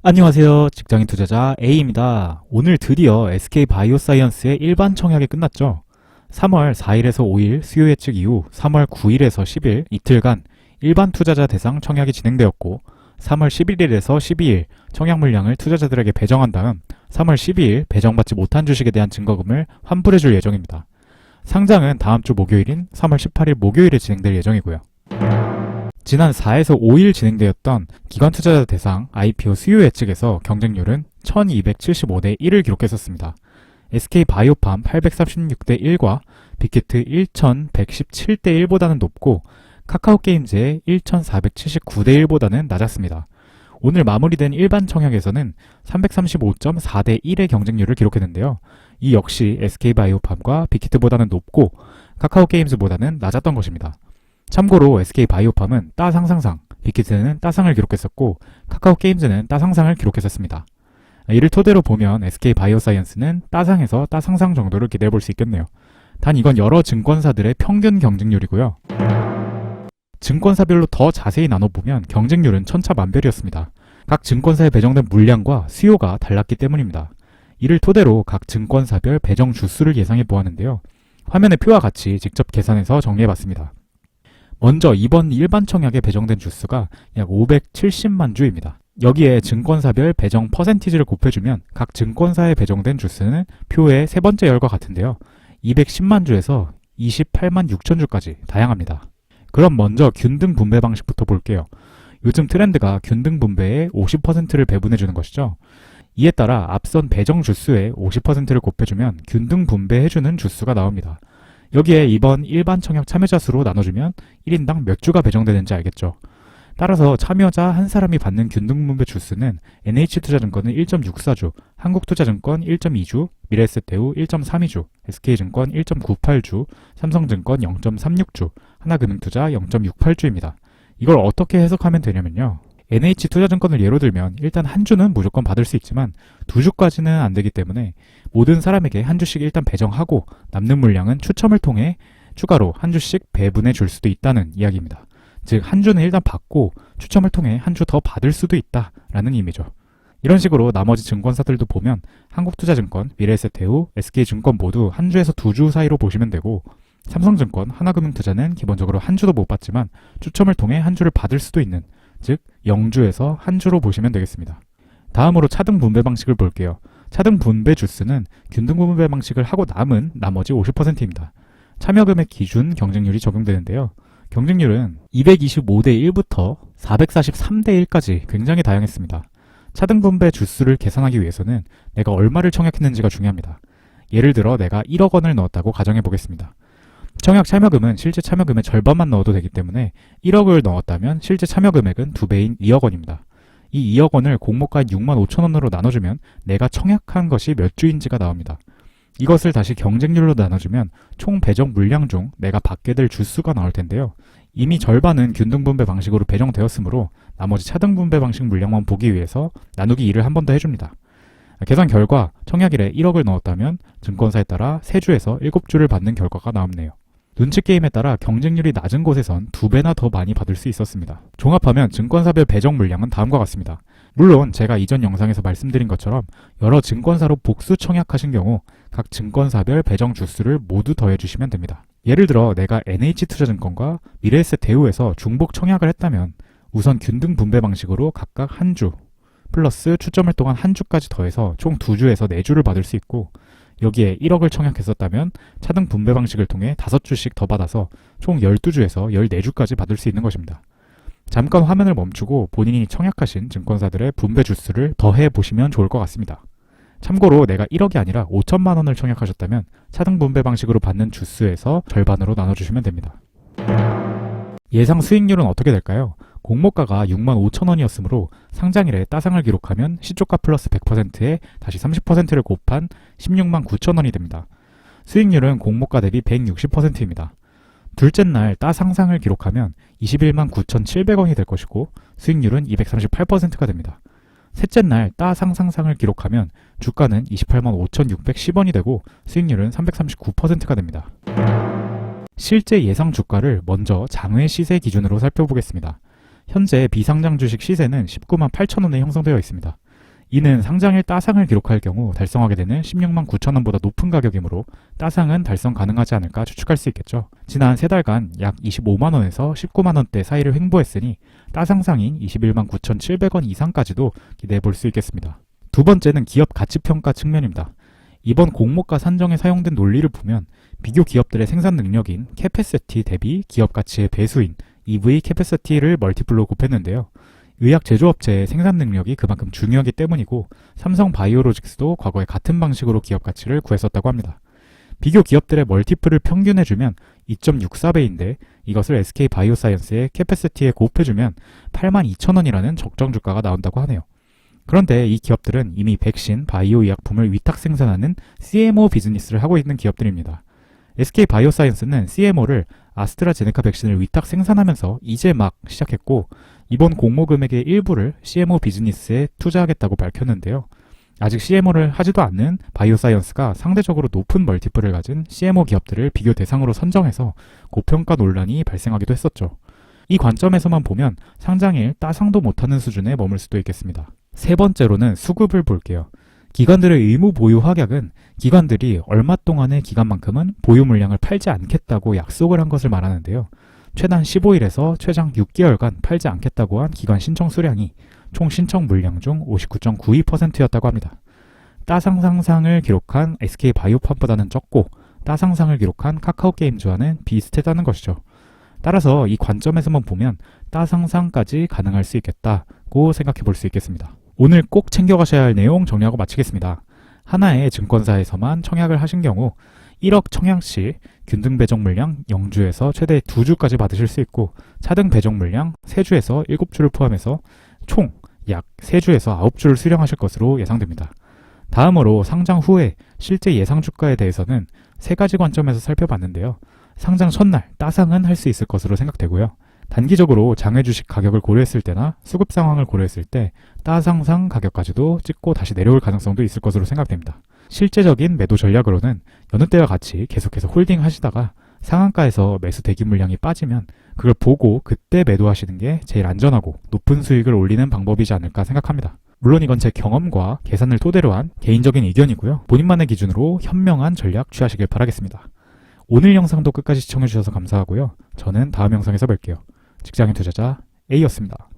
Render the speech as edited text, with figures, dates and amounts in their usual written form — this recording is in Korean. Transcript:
안녕하세요. 직장인 투자자 A입니다. 오늘 드디어 SK바이오사이언스의 일반 청약이 끝났죠. 3월 4일에서 5일 수요 예측 이후 3월 9일에서 10일 이틀간 일반 투자자 대상 청약이 진행되었고 3월 11일에서 12일 청약 물량을 투자자들에게 배정한 다음 3월 12일 배정받지 못한 주식에 대한 증거금을 환불해줄 예정입니다. 상장은 다음 주 목요일인 3월 18일 목요일에 진행될 예정이고요. 지난 4에서 5일 진행되었던 기관 투자자 대상 IPO 수요 예측에서 경쟁률은 1275대 1을 기록했었습니다. SK바이오팜 836대 1과 빅히트 1117대 1보다는 높고 카카오게임즈의 1479대 1보다는 낮았습니다. 오늘 마무리된 일반 청약에서는 335.4대 1의 경쟁률을 기록했는데요. 이 역시 SK바이오팜과 빅히트보다는 높고 카카오게임즈보다는 낮았던 것입니다. 참고로 SK바이오팜은 따상상상, 빅히트는 따상을 기록했었고 카카오게임즈는 따상상을 기록했었습니다. 이를 토대로 보면 SK바이오사이언스는 따상에서 따상상 정도를 기대해볼 수 있겠네요. 단 이건 여러 증권사들의 평균 경쟁률이고요. 증권사별로 더 자세히 나눠보면 경쟁률은 천차만별이었습니다. 각 증권사에 배정된 물량과 수요가 달랐기 때문입니다. 이를 토대로 각 증권사별 배정 주수를 예상해 보았는데요. 화면의 표와 같이 직접 계산해서 정리해봤습니다. 먼저 이번 일반 청약에 배정된 주수가 약 570만 주입니다. 여기에 증권사별 배정 퍼센티지를 곱해주면 각 증권사에 배정된 주수는 표의 세 번째 열과 같은데요. 210만 주에서 28만 6천 주까지 다양합니다. 그럼 먼저 균등 분배 방식부터 볼게요. 요즘 트렌드가 균등 분배의 50%를 배분해주는 것이죠. 이에 따라 앞선 배정 주수의 50%를 곱해주면 균등 분배해주는 주수가 나옵니다. 여기에 이번 일반 청약 참여자 수로 나눠주면 1인당 몇 주가 배정되는지 알겠죠. 따라서 참여자 한 사람이 받는 균등분배 주수는 NH투자증권은 1.64주, 한국투자증권 1.2주, 미래에셋대우 1.32주, SK증권 1.98주, 삼성증권 0.36주, 하나금융투자 0.68주입니다. 이걸 어떻게 해석하면 되냐면요. NH투자증권을 예로 들면 일단 한 주는 무조건 받을 수 있지만 두 주까지는 안 되기 때문에 모든 사람에게 한 주씩 일단 배정하고 남는 물량은 추첨을 통해 추가로 한 주씩 배분해 줄 수도 있다는 이야기입니다. 즉 한 주는 일단 받고 추첨을 통해 한 주 더 받을 수도 있다라는 의미죠. 이런 식으로 나머지 증권사들도 보면 한국투자증권, 미래에셋대우, SK증권 모두 한 주에서 두 주 사이로 보시면 되고 삼성증권, 하나금융투자는 기본적으로 한 주도 못 받지만 추첨을 통해 한 주를 받을 수도 있는 즉 0주에서 한 주로 보시면 되겠습니다. 다음으로 차등 분배 방식을 볼게요. 차등 분배 주수는 균등 분배 방식을 하고 남은 나머지 50%입니다. 참여금액 기준 경쟁률이 적용되는데요. 경쟁률은 225대 1부터 443대 1까지 굉장히 다양했습니다. 차등 분배 주수를 계산하기 위해서는 내가 얼마를 청약했는지가 중요합니다. 예를 들어 내가 1억 원을 넣었다고 가정해 보겠습니다. 청약 참여금은 실제 참여금의 절반만 넣어도 되기 때문에 1억을 넣었다면 실제 참여금액은 2배인 2억 원입니다. 이 2억 원을 공모가인 6만 5천 원으로 나눠주면 내가 청약한 것이 몇 주인지가 나옵니다. 이것을 다시 경쟁률로 나눠주면 총 배정 물량 중 내가 받게 될 주수가 나올 텐데요. 이미 절반은 균등분배 방식으로 배정되었으므로 나머지 차등분배 방식 물량만 보기 위해서 나누기 2를 한 번 더 해줍니다. 계산 결과 청약일에 1억을 넣었다면 증권사에 따라 3주에서 7주를 받는 결과가 나오네요. 눈치게임에 따라 경쟁률이 낮은 곳에선 2배나 더 많이 받을 수 있었습니다. 종합하면 증권사별 배정 물량은 다음과 같습니다. 물론 제가 이전 영상에서 말씀드린 것처럼 여러 증권사로 복수 청약하신 경우 각 증권사별 배정 주수를 모두 더해주시면 됩니다. 예를 들어 내가 NH투자증권과 미래에셋대우에서 중복 청약을 했다면 우선 균등 분배 방식으로 각각 한 주 플러스 추첨을 통한 한 주까지 더해서 총 2주에서 4주를 받을 수 있고 여기에 1억을 청약했었다면 차등 분배 방식을 통해 5주씩 더 받아서 총 12주에서 14주까지 받을 수 있는 것입니다. 잠깐 화면을 멈추고 본인이 청약하신 증권사들의 분배 주수를 더해 보시면 좋을 것 같습니다. 참고로 내가 1억이 아니라 5천만 원을 청약하셨다면 차등 분배 방식으로 받는 주수에서 절반으로 나눠주시면 됩니다. 예상 수익률은 어떻게 될까요? 공모가가 6만 5천 원이었으므로 상장일에 따상을 기록하면 시초가 플러스 100%에 다시 30%를 곱한 16만 9천 원이 됩니다. 수익률은 공모가 대비 160%입니다. 둘째 날 따상상을 기록하면 21만 9,700원이 될 것이고 수익률은 238%가 됩니다. 셋째 날 따상상상을 기록하면 주가는 28만 5,610원이 되고 수익률은 339%가 됩니다. 실제 예상 주가를 먼저 장외 시세 기준으로 살펴보겠습니다. 현재 비상장 주식 시세는 19만 8천 원에 형성되어 있습니다. 이는 상장일 따상을 기록할 경우 달성하게 되는 16만 9천 원보다 높은 가격이므로 따상은 달성 가능하지 않을까 추측할 수 있겠죠. 지난 3달간 약 25만 원에서 19만 원대 사이를 횡보했으니 따상상인 21만 9,700원 이상까지도 기대해 볼 수 있겠습니다. 두 번째는 기업 가치평가 측면입니다. 이번 공모가 산정에 사용된 논리를 보면 비교 기업들의 생산 능력인 캐패시티 대비 기업 가치의 배수인 EV 캐패시티를 멀티플로 곱했는데요. 의약 제조업체의 생산 능력이 그만큼 중요하기 때문이고 삼성 바이오로직스도 과거에 같은 방식으로 기업 가치를 구했었다고 합니다. 비교 기업들의 멀티플을 평균해주면 2.64배인데 이것을 SK 바이오사이언스의 캐패시티에 곱해주면 82,000원이라는 적정 주가가 나온다고 하네요. 그런데 이 기업들은 이미 백신, 바이오 의약품을 위탁 생산하는 CMO 비즈니스를 하고 있는 기업들입니다. SK 바이오사이언스는 CMO를 아스트라제네카 백신을 위탁 생산하면서 이제 막 시작했고 이번 공모 금액의 일부를 CMO 비즈니스에 투자하겠다고 밝혔는데요. 아직 CMO를 하지도 않는 바이오사이언스가 상대적으로 높은 멀티플을 가진 CMO 기업들을 비교 대상으로 선정해서 고평가 논란이 발생하기도 했었죠. 이 관점에서만 보면 상장일 따상도 못하는 수준에 머물 수도 있겠습니다. 세 번째로는 수급을 볼게요. 기관들의 의무 보유 확약은 기관들이 얼마 동안의 기간만큼은 보유 물량을 팔지 않겠다고 약속을 한 것을 말하는데요. 최단 15일에서 최장 6개월간 팔지 않겠다고 한 기관 신청 수량이 총 신청 물량 중 59.92%였다고 합니다. 따상상상을 기록한 SK바이오팜보다는 적고 따상상을 기록한 카카오게임즈와는 비슷하다는 것이죠. 따라서 이 관점에서만 보면 따상상까지 가능할 수 있겠다고 생각해 볼 수 있겠습니다. 오늘 꼭 챙겨가셔야 할 내용 정리하고 마치겠습니다. 하나의 증권사에서만 청약을 하신 경우 1억 청약 시 균등 배정 물량 0주에서 최대 2주까지 받으실 수 있고 차등 배정 물량 3주에서 7주를 포함해서 총 약 3주에서 9주를 수령하실 것으로 예상됩니다. 다음으로 상장 후에 실제 예상 주가에 대해서는 3가지 관점에서 살펴봤는데요. 상장 첫날 따상은 할 수 있을 것으로 생각되고요. 단기적으로 장외 주식 가격을 고려했을 때나 수급 상황을 고려했을 때 따상상 가격까지도 찍고 다시 내려올 가능성도 있을 것으로 생각됩니다. 실제적인 매도 전략으로는 여느 때와 같이 계속해서 홀딩 하시다가 상한가에서 매수 대기 물량이 빠지면 그걸 보고 그때 매도하시는 게 제일 안전하고 높은 수익을 올리는 방법이지 않을까 생각합니다. 물론 이건 제 경험과 계산을 토대로 한 개인적인 의견이고요. 본인만의 기준으로 현명한 전략 취하시길 바라겠습니다. 오늘 영상도 끝까지 시청해주셔서 감사하고요. 저는 다음 영상에서 뵐게요. 직장인 투자자 A였습니다.